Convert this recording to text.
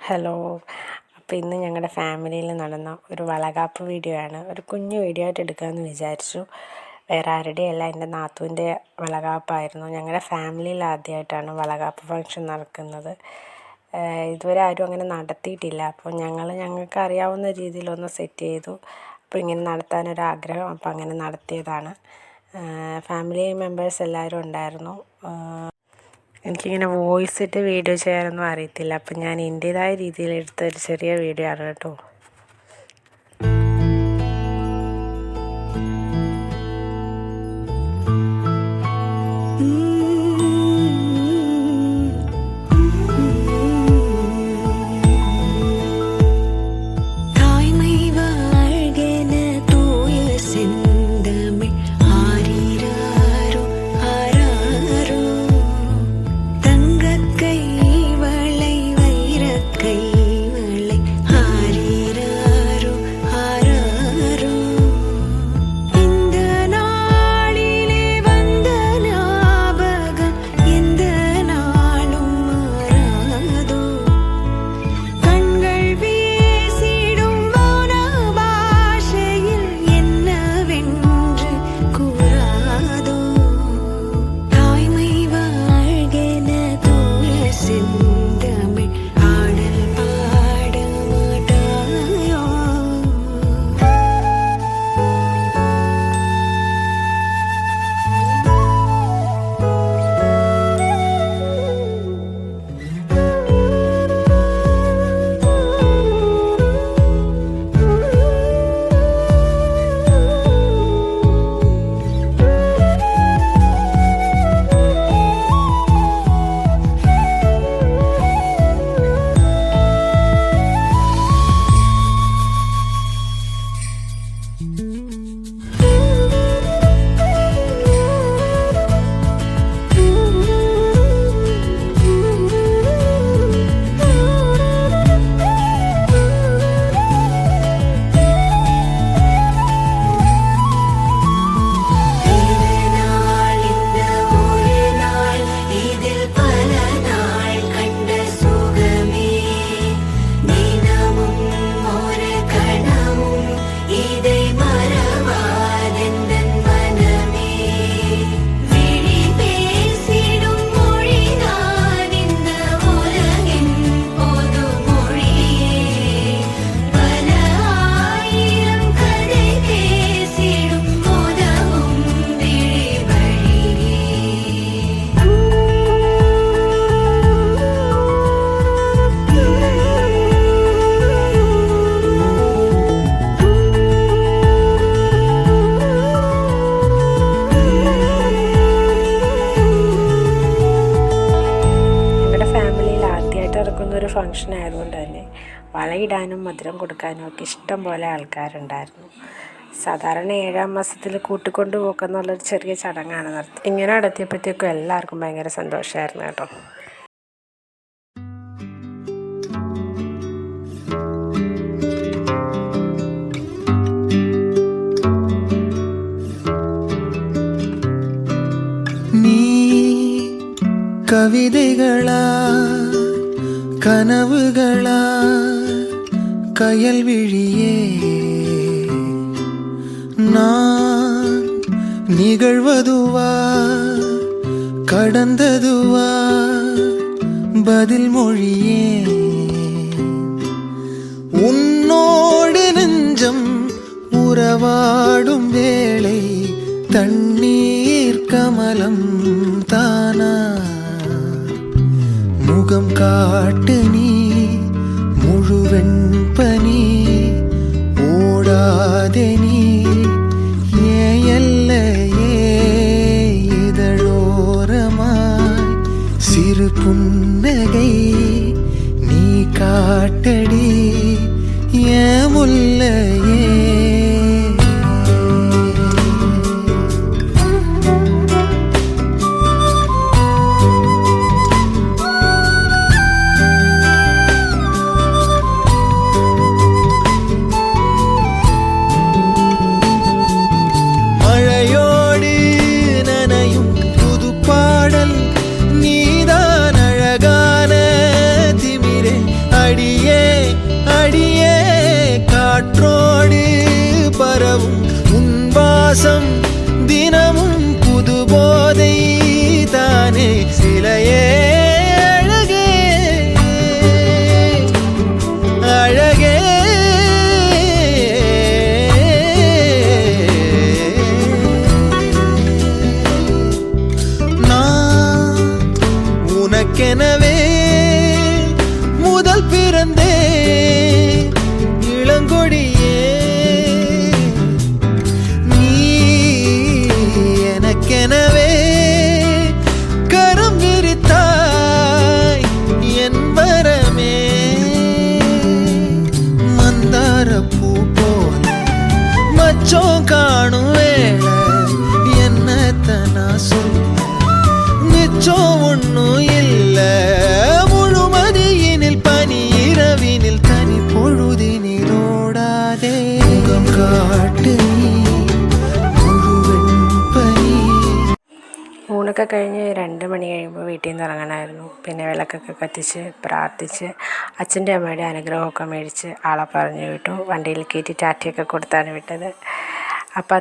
Hello. അപ്പോൾ ഇന്ന് ഞങ്ങളുടെ ഫാമിലിയിൽ നടന്ന ഒരു വളകാപ്പ് വീഡിയോ ആണ്. ഒരു കുഞ്ഞു വീഡിയോ ആയിട്ട് എടുക്കാമെന്ന് വിചാരിച്ചു. വേറെ ആരുടെയല്ല, എൻ്റെ നാത്തൂൻ്റെ വളകാപ്പായിരുന്നു. ഞങ്ങളുടെ ഫാമിലിയിൽ ആദ്യമായിട്ടാണ് വളകാപ്പ് ഫംഗ്ഷൻ നടക്കുന്നത്. ഇതുവരെ ആരും അങ്ങനെ നടത്തിയിട്ടില്ല. അപ്പോൾ ഞങ്ങൾക്ക് അറിയാവുന്ന രീതിയിലൊന്ന് സെറ്റ് ചെയ്തു. അപ്പോൾ ഇങ്ങനെ നടത്താനൊരാഗ്രഹം, അപ്പോൾ അങ്ങനെ നടത്തിയതാണ്. ഫാമിലി മെമ്പേഴ്സ് എല്ലാവരും ഉണ്ടായിരുന്നു. എനിക്കിങ്ങനെ വോയിസ് ഇട്ട് വീഡിയോ ചെയ്യാനൊന്നും അറിയത്തില്ല. അപ്പം ഞാൻ എൻ്റേതായ രീതിയിൽ എടുത്ത ഒരു ചെറിയ വീഡിയോ ആണ് കേട്ടോ. ഒരു ഫംഗ്ഷൻ ആയതുകൊണ്ട് തന്നെ വളയിടാനും മധുരം കൊടുക്കാനും ഒക്കെ ഇഷ്ടം പോലെ ആൾക്കാരുണ്ടായിരുന്നു. സാധാരണ 7-ാം മാസത്തിൽ കൂട്ടിക്കൊണ്ട് പോക്കെന്നുള്ളൊരു ചെറിയ ചടങ്ങാണ് നടത്തി. ഇങ്ങനെ നടത്തിയപ്പോഴത്തേക്കും എല്ലാവർക്കും ഭയങ്കര സന്തോഷമായിരുന്നു കേട്ടോ. നീ കവിതകളാ கனவுகளா கயல்விழியே நான் நிகழ்வதுவா கடந்ததுவா பதில் மொழியே உன்னோடு நெஞ்சம் உறவாடும் வேளை தண்ணீர் கமலம் தானா முகம் காட்டு நீ முழுவெண் பனி ஓடாதே நீ ஏல்லையே இதழோரமாய் சிறு புன்னகை நீ காட்டடி ஏன் முல்லையே. நீதான் அழகான திமிரே அடியே കാട്ട് നീ മുഴുവൻ പനി. ഊണൊക്കെ കഴിഞ്ഞ് 2 മണി കഴിയുമ്പോൾ വീട്ടിൽ നിന്ന് ഇറങ്ങണമായിരുന്നു. പിന്നെ വിളക്കൊക്കെ കത്തിച്ച് പ്രാർത്ഥിച്ച് അച്ഛൻ്റെ അമ്മയുടെ അനുഗ്രഹമൊക്കെ മേടിച്ച് ആളെ പറഞ്ഞു വിട്ടു. വണ്ടിയിൽ കയറ്റി ടാറ്റയൊക്കെ കൊടുത്താണ് വിട്ടത്. അപ്പം